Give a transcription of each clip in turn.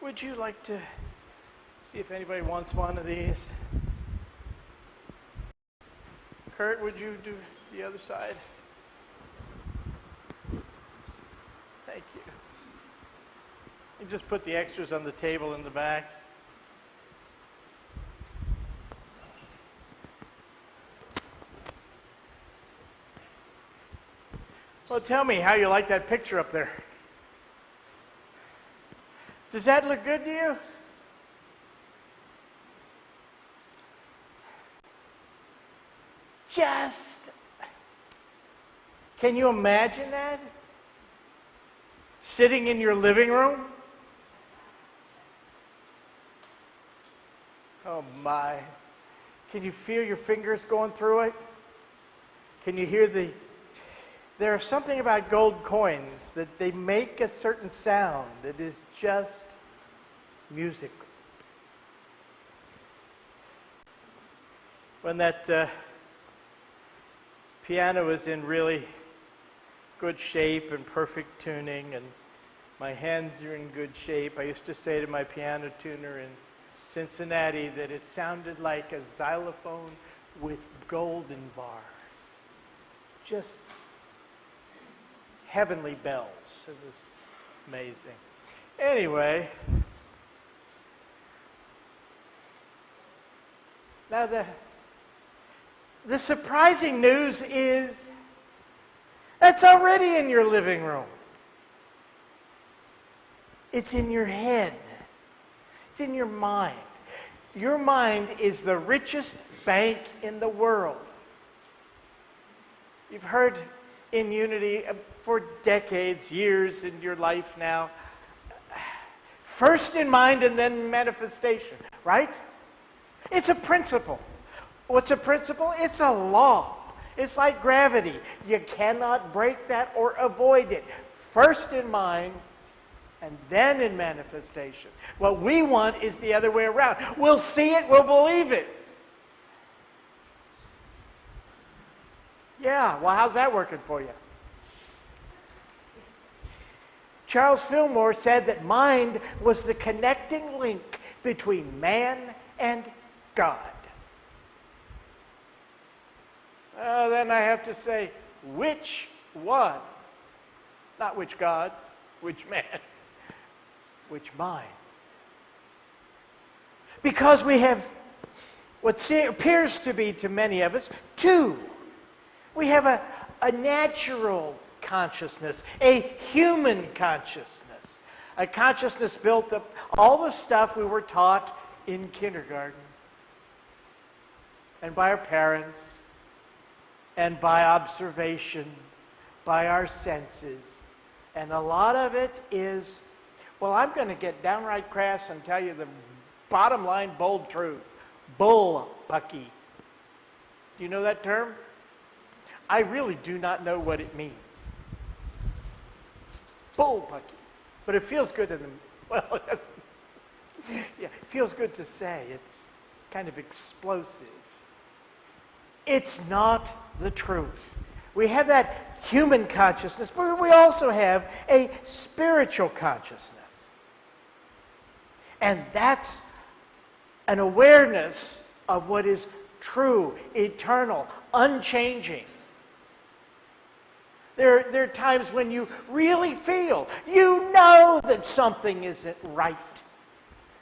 Would you like to see if anybody wants one of these? Kurt, would you do the other side? Thank you. You just put the extras on the table in the back. Well, tell me how you like that picture up there. Does that look good to you? Can you imagine that? Sitting in your living room? Oh my. Can you feel your fingers going through it? Can you hear there's something about gold coins that they make a certain sound that is just musical. When that piano is in really good shape and perfect tuning, and my hands are in good shape, I used to say to my piano tuner in Cincinnati that it sounded like a xylophone with golden bars. Just heavenly bells. It was amazing. Anyway, now the surprising news is that's already in your living room. It's in your head. It's in your mind. Your mind is the richest bank in the world. You've heard in Unity for decades, years in your life now. First in mind and then manifestation, right? It's a principle. What's a principle? It's a law. It's like gravity. You cannot break that or avoid it. First in mind and then in manifestation. What we want is the other way around. We'll see it, we'll believe it. Yeah, well, how's that working for you? Charles Fillmore said that mind was the connecting link between man and God. Then I have to say, which one? Not which God, which man, which mind? Because we have what appears to be to many of us two. We have a natural consciousness, a human consciousness, a consciousness built up all the stuff we were taught in kindergarten and by our parents and by observation, by our senses. And a lot of it is, well, I'm going to get downright crass and tell you the bottom line bold truth. Bullpucky. Do you know that term? I really do not know what it means. Bullpucky. But it feels good in the, well, yeah, it feels good to say. It's kind of explosive. It's not the truth. We have that human consciousness, but we also have a spiritual consciousness. And that's an awareness of what is true, eternal, unchanging. There are times when you really feel, you know that something isn't right.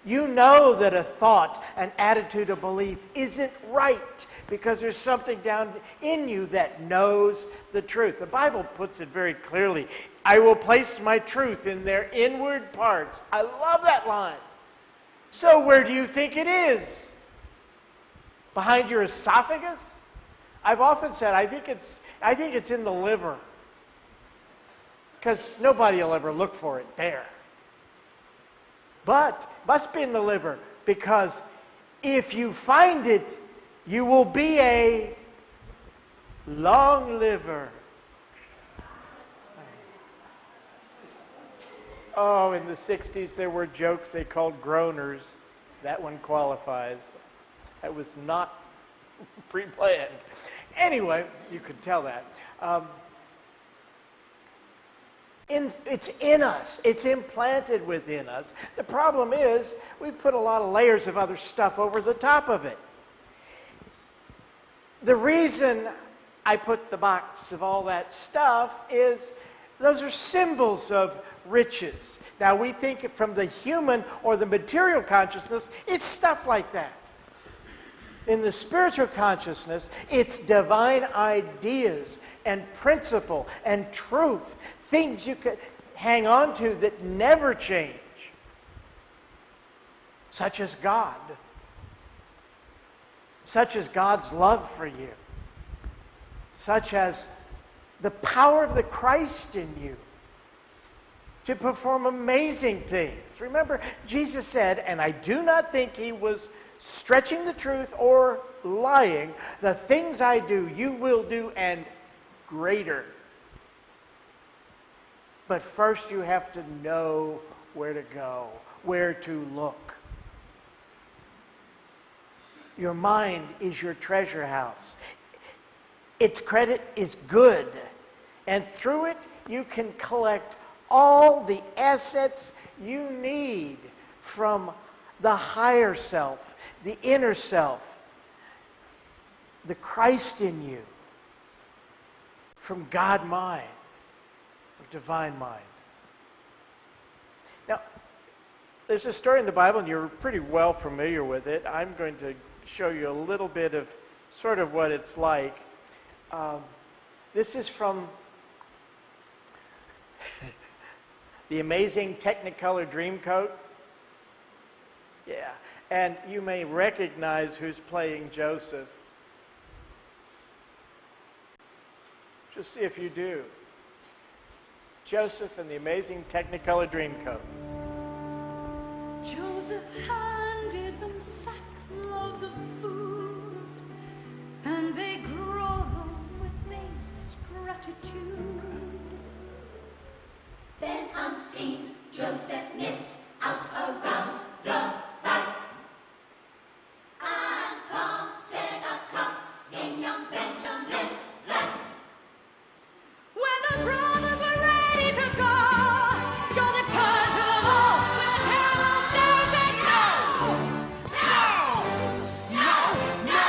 You know that a thought, an attitude, a belief isn't right because there's something down in you that knows the truth. The Bible puts it very clearly. I will place my truth in their inward parts. I love that line. So where do you think it is? Behind your esophagus? I've often said I think it's in the liver. Because nobody will ever look for it there. But must be in the liver, because if you find it, you will be a long liver. Oh, in the 60s there were jokes they called groaners. That one qualifies. That was not pre-planned. Anyway, you could tell that. It's in us. It's implanted within us. The problem is we've put a lot of layers of other stuff over the top of it. The reason I put the box of all that stuff is those are symbols of riches. Now we think from the human or the material consciousness, it's stuff like that. In the spiritual consciousness, it's divine ideas and principle and truth, things you can hang on to that never change, such as God, such as God's love for you, such as the power of the Christ in you to perform amazing things. Remember, Jesus said, and I do not think he was stretching the truth or lying, the things I do, you will do, and greater. But first you have to know where to go, where to look. Your mind is your treasure house. Its credit is good, and through it you can collect all the assets you need from the higher self, the inner self, the Christ in you, from God mind, or divine mind. Now, there's a story in the Bible, and you're pretty well familiar with it. I'm going to show you a little bit of sort of what it's like. This is from The Amazing Technicolor Dreamcoat. Yeah, and you may recognize who's playing Joseph. Just see if you do. Joseph in The Amazing Technicolor Dreamcoat. Joseph handed them sackloads of food, and they groveled with base gratitude. Then unseen, Joseph nipped out around the back and planted a cup in young Benjamin's sack. When the brothers were ready to go, Joseph turned to them all with a terrible stare and said, "No! No! No! No!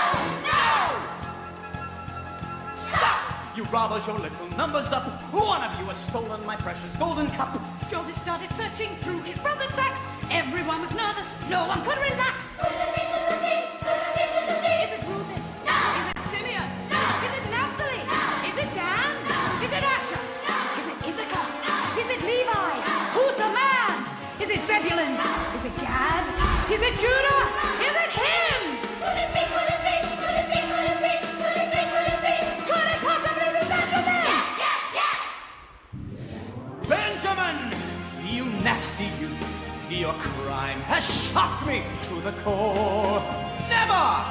No! Stop! You robbers, your little number's up. One of you has stolen my precious golden cup. Joseph started searching through his brother's sacks. Everyone was nervous. No one could relax. Who's the thief? Who's the thief? Who's the thief? Who's the thief? Is it Reuben? No! Is it Simeon? No! Is it Naphtali? No! Is it Dan? No! Is it Asher? No! Is it Issachar? No! Is it Levi? Who's the man? Is it Zebulun? Is it Gad? Is it Judah? Is it him? Could it be? Could it be? Could it be? Could it be? Could it be? Could it be? Could it possibly be Benjamin? Yes! Yes! Yes! Benjamin, you nasty youth. Your crime has shocked me to the core. Never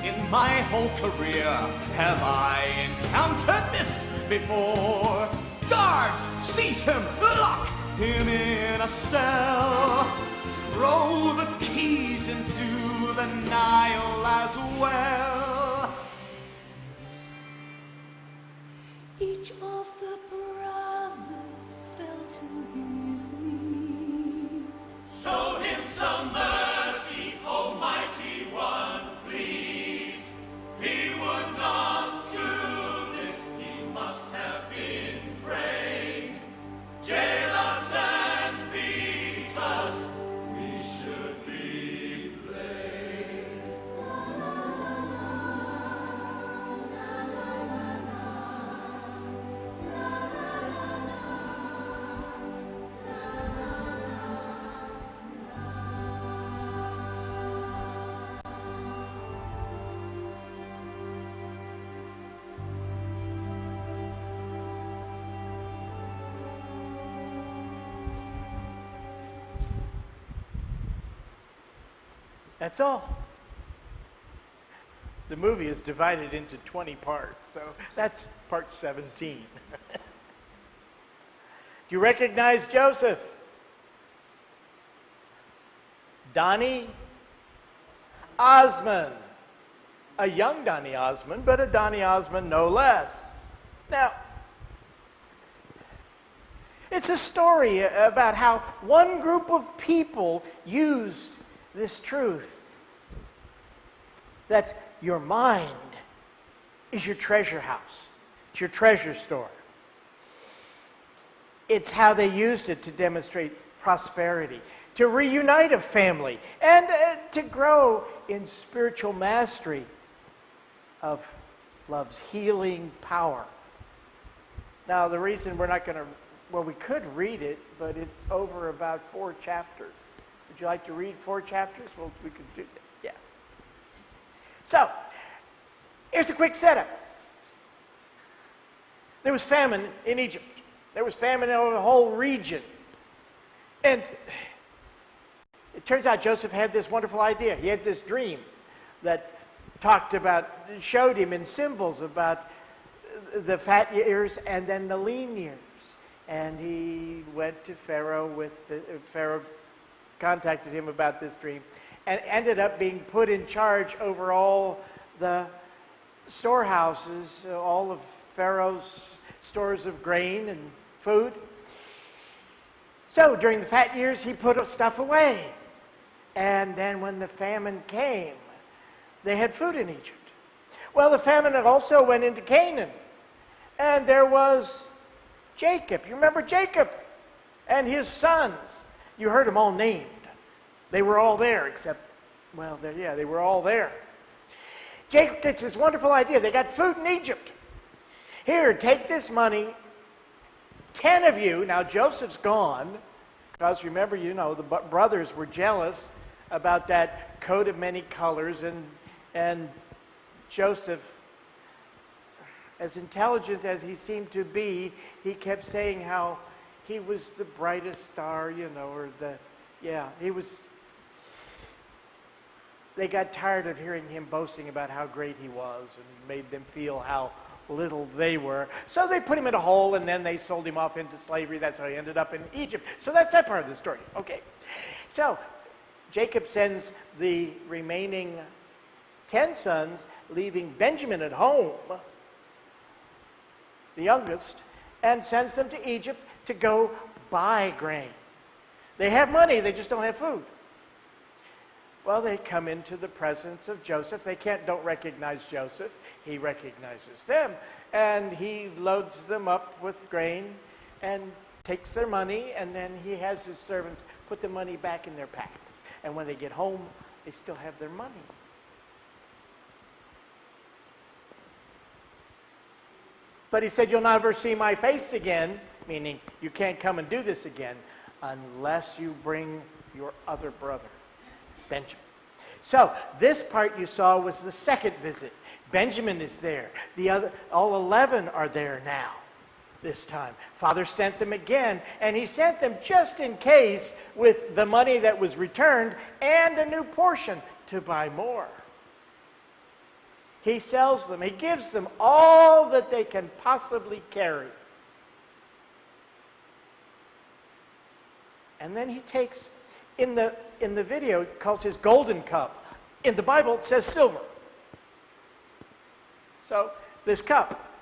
in my whole career have I encountered this before. Guards, seize him, lock him in a cell. Throw the keys into the Nile as well. Each of the brothers fell to his knees. Show him some mercy, Almighty One, please. He would not do this, he must have been framed. Jail us and beat us, we should be blamed. That's all. The movie is divided into 20 parts, so that's part 17. Do you recognize Joseph? Donny Osmond. A young Donny Osmond, but a Donny Osmond no less. Now, It's a story about how one group of people used this truth that your mind is your treasure house. It's your treasure store. It's how they used it to demonstrate prosperity, to reunite a family, and to grow in spiritual mastery of love's healing power. Now, the reason we're not going to, well, we could read it, but it's over about 4 chapters. Would you like to read 4 chapters? Well, we could do that, yeah. So, here's a quick setup. There was famine in Egypt. There was famine over the whole region. And it turns out Joseph had this wonderful idea. He had this dream that talked about, showed him in symbols about the fat years and then the lean years. And he went to Pharaoh Pharaoh contacted him about this dream and ended up being put in charge over all the storehouses, all of Pharaoh's stores of grain and food. So during the fat years, he put stuff away. And then when the famine came, they had food in Egypt. Well, the famine also went into Canaan. And there was Jacob. You remember Jacob and his sons. You heard them all named. They were all there except, well, they were all there. Jacob gets this wonderful idea. They got food in Egypt. Here, take this money. 10 of you, now Joseph's gone, because remember, the brothers were jealous about that coat of many colors, and Joseph, as intelligent as he seemed to be, he kept saying how he was the brightest star, they got tired of hearing him boasting about how great he was and made them feel how little they were. So they put him in a hole and then they sold him off into slavery. That's how he ended up in Egypt. So that's that part of the story. Okay. So Jacob sends the remaining 10 sons, leaving Benjamin at home, the youngest, and sends them to Egypt to go buy grain. They have money, they just don't have food. Well, they come into the presence of Joseph. They don't recognize Joseph. He recognizes them, and he loads them up with grain and takes their money, and then he has his servants put the money back in their packs. And when they get home, they still have their money. But he said, you'll never see my face again, meaning you can't come and do this again unless you bring your other brother, Benjamin. So this part you saw was the second visit. Benjamin is there. All 11 are there now this time. Father sent them again, and he sent them just in case with the money that was returned and a new portion to buy more. He sells them. He gives them all that they can possibly carry. And then he takes, in the video, it calls his golden cup. In the Bible, it says silver. So, this cup.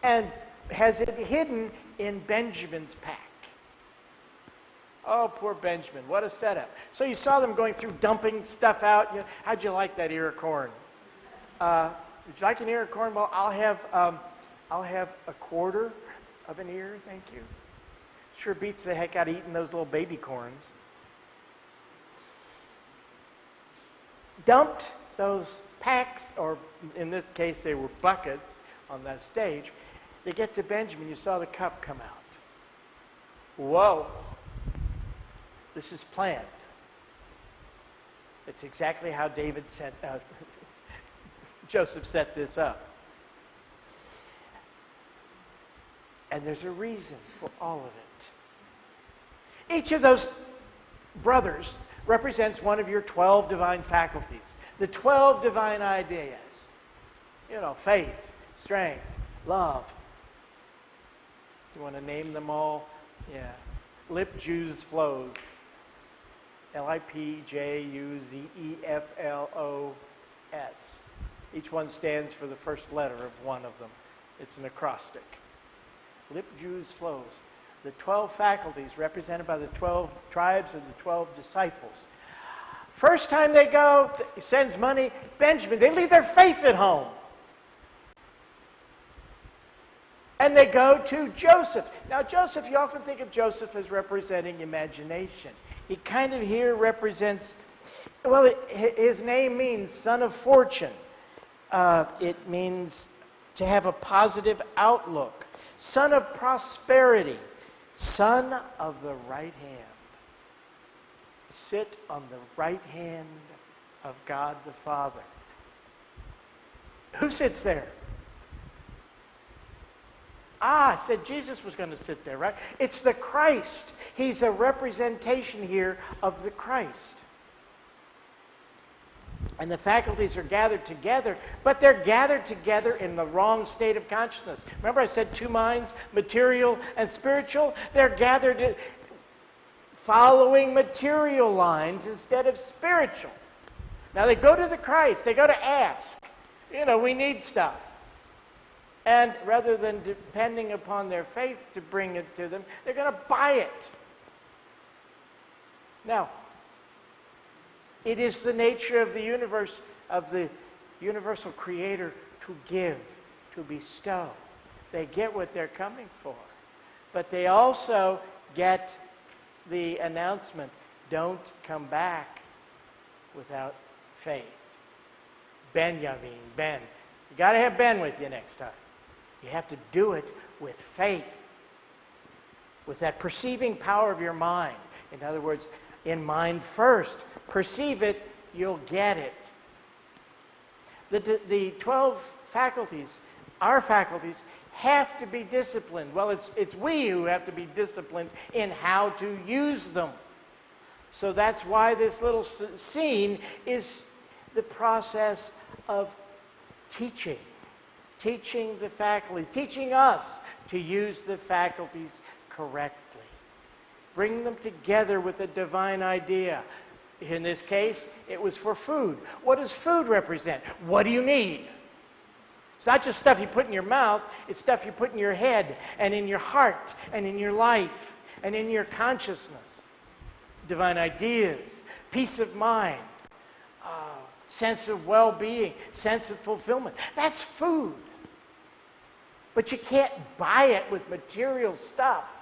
And has it hidden in Benjamin's pack. Oh, poor Benjamin. What a setup. So you saw them going through dumping stuff out. How'd you like that ear of corn? Would you like an ear of corn? Well, I'll have a quarter of an ear, thank you. Sure beats the heck out of eating those little baby corns. Dumped those packs, or in this case they were buckets on that stage. They get to Benjamin, you saw the cup come out. Whoa. This is planned. It's exactly how Joseph set this up. And there's a reason for all of it. Each of those brothers represents one of your 12 divine faculties. The 12 divine ideas. Faith, strength, love. You want to name them all? Yeah. Lip, Jews, flows. Lipjuzeflos. Each one stands for the first letter of one of them. It's an acrostic. Lip, Jews, flows. the 12 faculties represented by the 12 tribes of the 12 disciples. First time they go, he sends money. Benjamin, they leave their faith at home. And they go to Joseph. Now, Joseph, you often think of Joseph as representing imagination. He kind of here represents, well, his name means son of fortune. It means to have a positive outlook. Son of prosperity. Son of the right hand. Sit on the right hand of God the Father. Who sits there? I said Jesus was going to sit there, right? It's the Christ. He's a representation here of the Christ. And the faculties are gathered together, but they're gathered together in the wrong state of consciousness. Remember I said two minds, material and spiritual? They're gathered following material lines instead of spiritual. Now they go to the Christ, they go to ask. You know, we need stuff. And rather than depending upon their faith to bring it to them, they're going to buy it. Now, it is the nature of the universe, of the universal creator, to give, to bestow. They get what they're coming for. But they also get the announcement, don't come back without faith. Benjamin, Ben. You got to have Ben with you next time. You have to do it with faith, with that perceiving power of your mind. In other words, in mind first. Perceive it, you'll get it. The 12 faculties, our faculties, have to be disciplined. Well, it's we who have to be disciplined in how to use them. So that's why this little scene is the process of teaching. Teaching the faculties, teaching us to use the faculties correctly. Bring them together with a divine idea. In this case, it was for food. What does food represent? What do you need? It's not just stuff you put in your mouth, it's stuff you put in your head and in your heart and in your life and in your consciousness. Divine ideas, peace of mind, sense of well-being, sense of fulfillment. That's food. But you can't buy it with material stuff.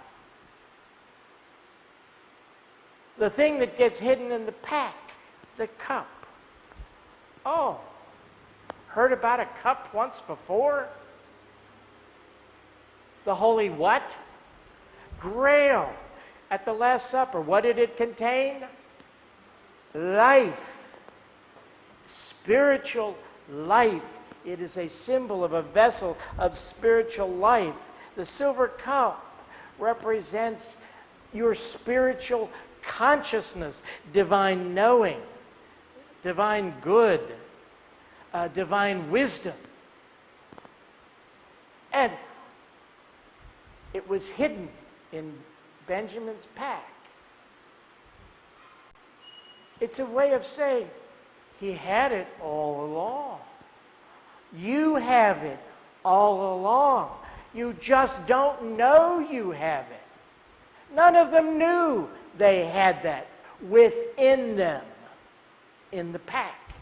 The thing that gets hidden in the pack, the cup. Oh, heard about a cup once before? The holy what? Grail at the Last Supper. What did it contain? Life. Spiritual life. It is a symbol of a vessel of spiritual life. The silver cup represents your spiritual consciousness, divine knowing, divine good, divine wisdom. And it was hidden in Benjamin's pack. It's a way of saying he had it all along. You have it all along. You just don't know you have it. None of them knew they had that within them in the pack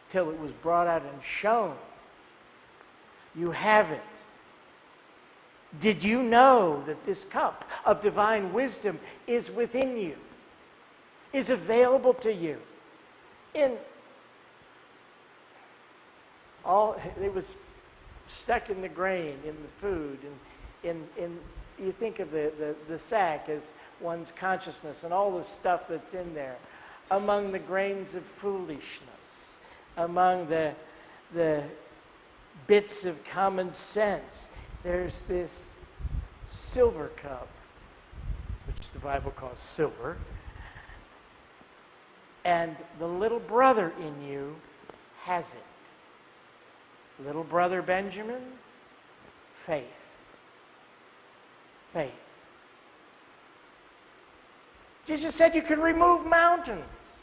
till it was brought out and shown. You have it. Did you know that this cup of divine wisdom is within you, is available to you? It was stuck in the grain, in the food, and you think of the sack as one's consciousness and all the stuff that's in there, among the grains of foolishness, among the bits of common sense. There's this silver cup, which the Bible calls silver, and the little brother in you has it. Little brother Benjamin, faith. Faith. Jesus said you could remove mountains.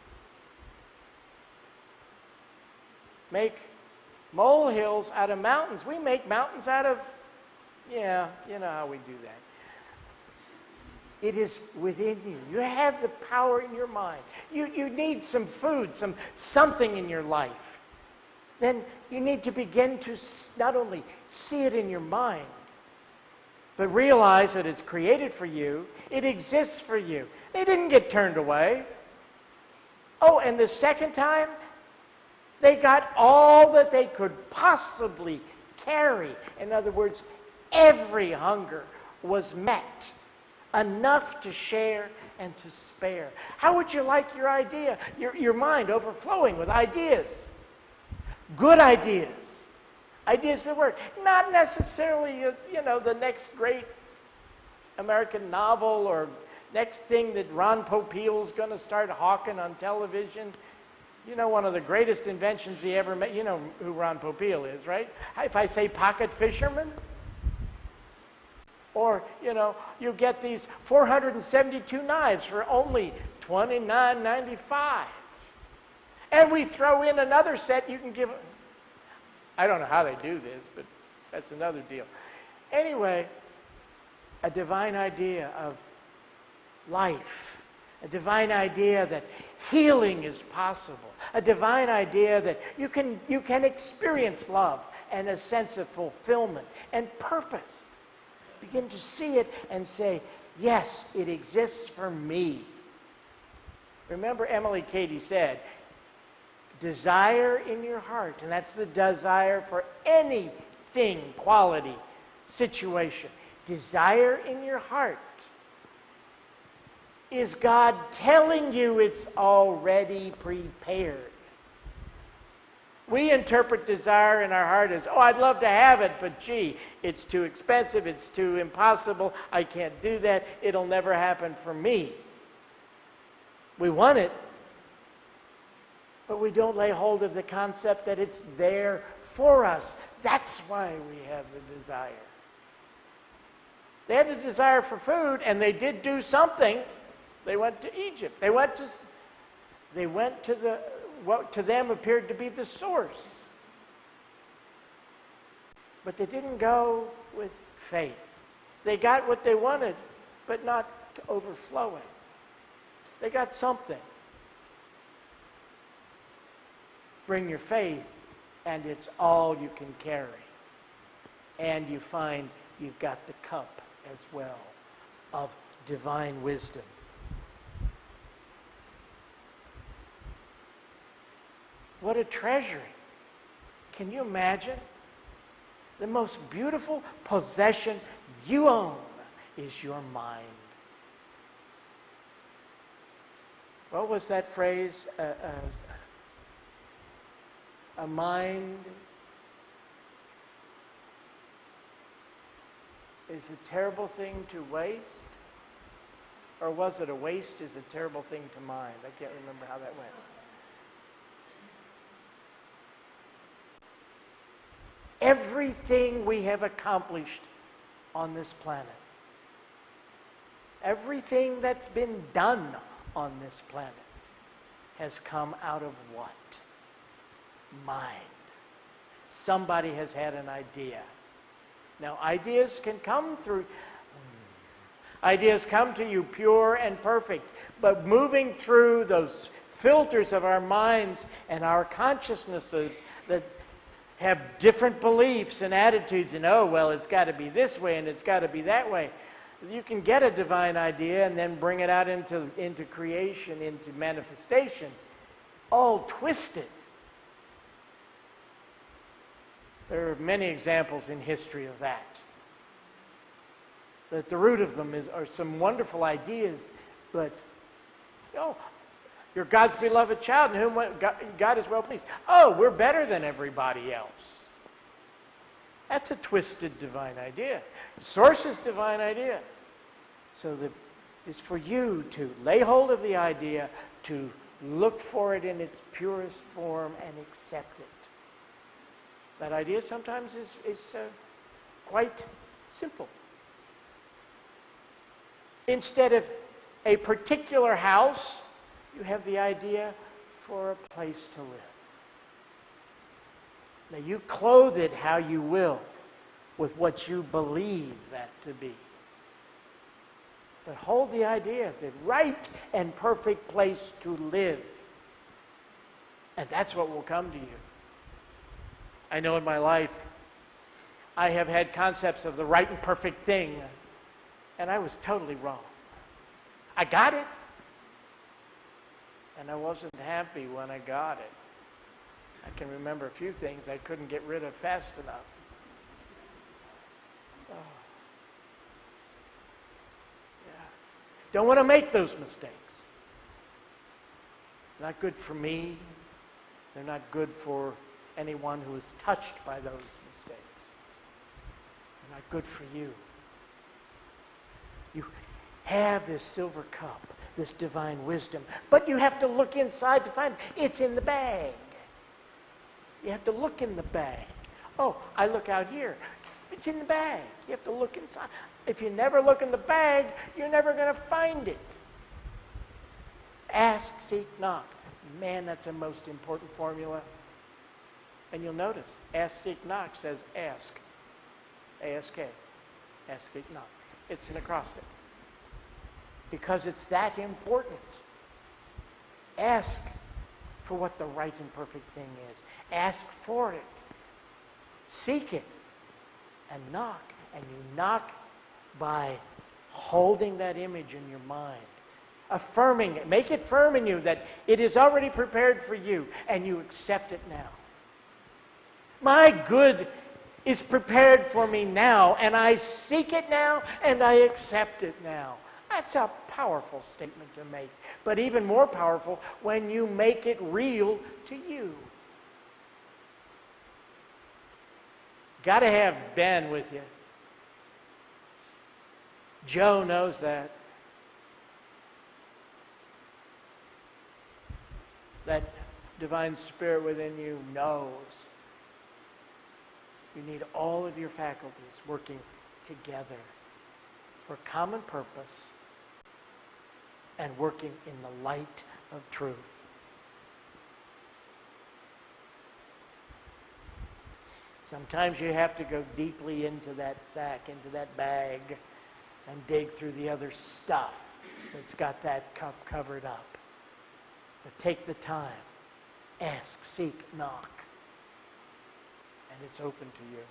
Make molehills out of mountains. We make mountains out of, yeah, you know how we do that. It is within you. You have the power in your mind. You need some food, something in your life. Then you need to begin to not only see it in your mind, but realize that it's created for you. It exists for you. They didn't get turned away. Oh, and the second time, they got all that they could possibly carry. In other words, every hunger was met. Enough to share and to spare. How would you like your idea, your mind overflowing with ideas? Good ideas. Ideas that work. Not necessarily, the next great American novel or next thing that Ron Popeil's going to start hawking on television. One of the greatest inventions he ever made. You know who Ron Popeil is, right? If I say pocket fisherman, or, you get these 472 knives for only $29.95. And we throw in another set you can give. I don't know how they do this, but that's another deal. Anyway, a divine idea of life, a divine idea that healing is possible, a divine idea that you can experience love and a sense of fulfillment and purpose. Begin to see it and say, yes, it exists for me. Remember Emily Cady said, desire in your heart, and that's the desire for anything, quality, situation. Desire in your heart. Is God telling you it's already prepared? We interpret desire in our heart as, I'd love to have it, but gee, it's too expensive, it's too impossible, I can't do that, it'll never happen for me. We want it, but we don't lay hold of the concept that it's there for us. That's why we have the desire. They had the desire for food, and they did do something. They went to Egypt. They went to what to them appeared to be the source. But they didn't go with faith. They got what they wanted, but not to overflowing. They got something. Bring your faith, and it's all you can carry. And you find you've got the cup as well of divine wisdom. What a treasury. Can you imagine? The most beautiful possession you own is your mind. What was that phrase? A mind is a terrible thing to waste? Or was it a waste is a terrible thing to mind? I can't remember how that went. Everything we have accomplished on this planet, everything that's been done on this planet has come out of what? Mind. Somebody has had an idea. Now, ideas can come through. Ideas come to you pure and perfect, but moving through those filters of our minds and our consciousnesses that have different beliefs and attitudes, and it's got to be this way and it's got to be that way. You can get a divine idea and then bring it out into creation, into manifestation, all twisted. There are many examples in history of that. At the root of them are some wonderful ideas, but you're God's beloved child in whom God is well pleased. We're better than everybody else. That's a twisted divine idea. The source is divine idea. So it's for you to lay hold of the idea, to look for it in its purest form and accept it. That idea sometimes is quite simple. Instead of a particular house, you have the idea for a place to live. Now you clothe it how you will with what you believe that to be. but hold the idea of the right and perfect place to live. And that's what will come to you. I know in my life, I have had concepts of the right and perfect thing, and I was totally wrong. I got it, and I wasn't happy when I got it. I can remember a few things I couldn't get rid of fast enough. Oh. Yeah. Don't want to make those mistakes. Not good for me. They're not good for anyone who is touched by those mistakes. They're not good for you. You have this silver cup, this divine wisdom, but you have to look inside to find it. It's in the bag. You have to look in the bag. Oh, I look out here. It's in the bag. You have to look inside. If you never look in the bag, you're never going to find it. Ask, seek, knock. Man, that's a most important formula. And you'll notice, ask, seek, knock says ask. A-S-K. Ask, seek, knock. It's an acrostic. Because it's that important. Ask for what the right and perfect thing is. Ask for it. Seek it. And knock. And you knock by holding that image in your mind. Affirming it. Make it firm in you that it is already prepared for you and you accept it now. My good is prepared for me now, and I seek it now and I accept it now. That's a powerful statement to make, but even more powerful when you make it real to you. Got to have Ben with you. Joe knows that. That divine spirit within you knows. You need all of your faculties working together for common purpose and working in the light of truth. Sometimes you have to go deeply into that sack, into that bag, and dig through the other stuff that's got that cup covered up. But take the time. Ask, seek, knock. And it's open to you.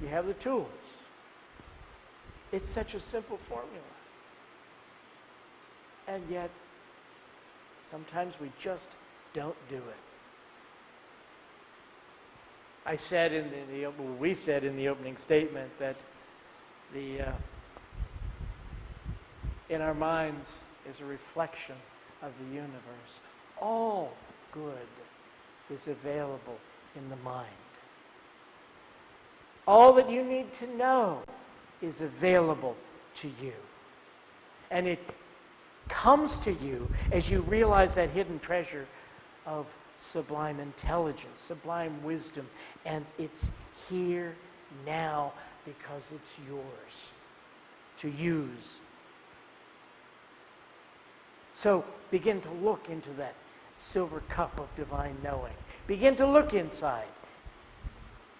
You have the tools. It's such a simple formula. And yet, sometimes we just don't do it. We said in the opening statement that in our minds is a reflection of the universe. All good is available in the mind. All that you need to know is available to you. And it comes to you as you realize that hidden treasure of sublime intelligence, sublime wisdom, and it's here now because it's yours to use. So begin to look into that silver cup of divine knowing. Begin to look inside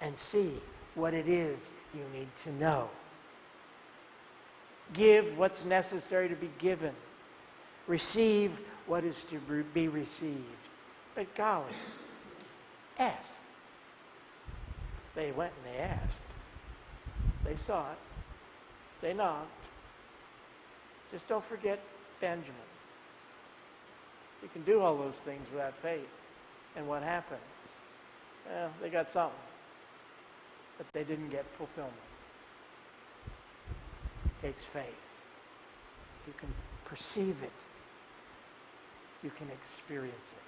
and see what it is you need to know. Give what's necessary to be given. Receive what is to be received. But golly, ask. They went and they asked. They saw it. They knocked. Just don't forget Benjamin. You can do all those things without faith. And what happens? Well, they got something, but they didn't get fulfillment. It takes faith. You can perceive it. You can experience it.